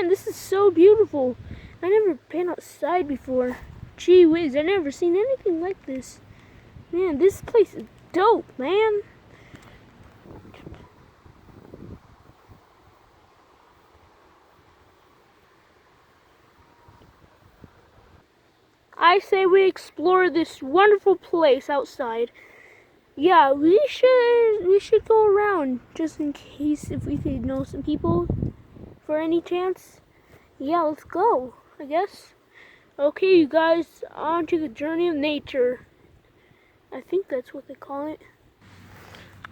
Man, this is so beautiful. I never been outside before. Gee whiz, I never seen anything like this. Man, this place is dope, man. I say we explore this wonderful place outside. Yeah, we should go around just in case if we could know some people for any chance. Yeah, let's go, I guess. Okay, you guys, on to the journey of nature. I think that's what they call it.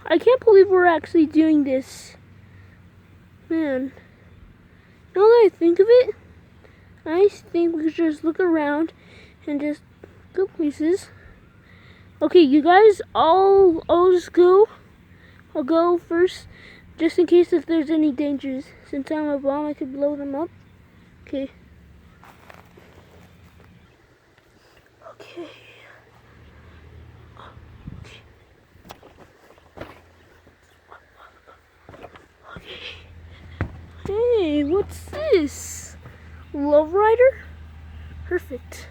I can't believe we're actually doing this. Man, now that I think of it, I think we should just look around and just go places. Okay, you guys, I'll just go. I'll go first, just in case if there's any dangers. Since I'm a bomb, I could blow them up. Okay. Okay. Hey, what's this? Love Rider? Perfect.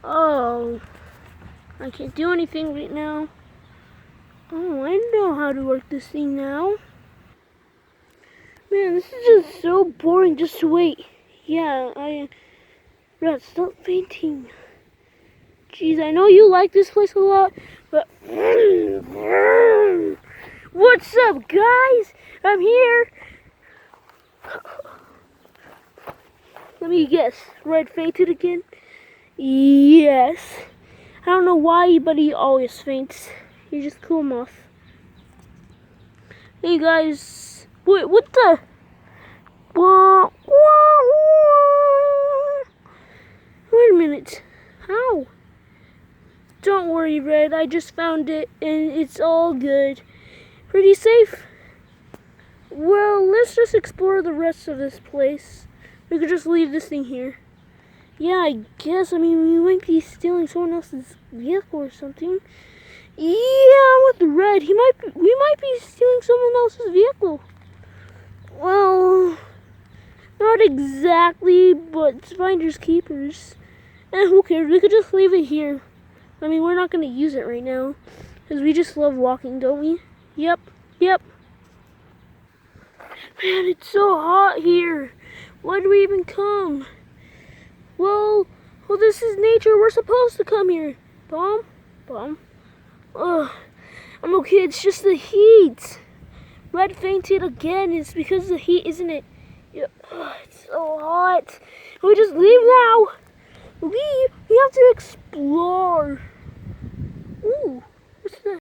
Oh, I can't do anything right now. Oh, I know how to work this thing now. Man, this is just so boring just to wait. Yeah, Brad, stop fainting. Jeez, I know you like this place a lot, but... What's up, guys? I'm here. Let me guess. Red fainted again? Yes. I don't know why, but he always faints. You just cool him off. Hey, guys. Wait, what the? Wait a minute. How? Don't worry, Red. I just found it, and it's all good. Pretty safe? Well, let's just explore the rest of this place. We could just leave this thing here. Yeah, I guess. I mean, we might be stealing someone else's vehicle or something. Yeah, I'm with Red. We might be stealing someone else's vehicle. Well, not exactly, but it's finders keepers. And who cares? We could just leave it here. I mean, we're not going to use it right now. Because we just love walking, don't we? Yep. Man, it's so hot here. Why do we even come? Well, this is nature. We're supposed to come here. Bomb? Ugh. I'm okay. It's just the heat. Red fainted again. It's because of the heat, isn't it? Yeah. Ugh, it's so hot. Can we just leave now? Leave? We have to explore. Ooh.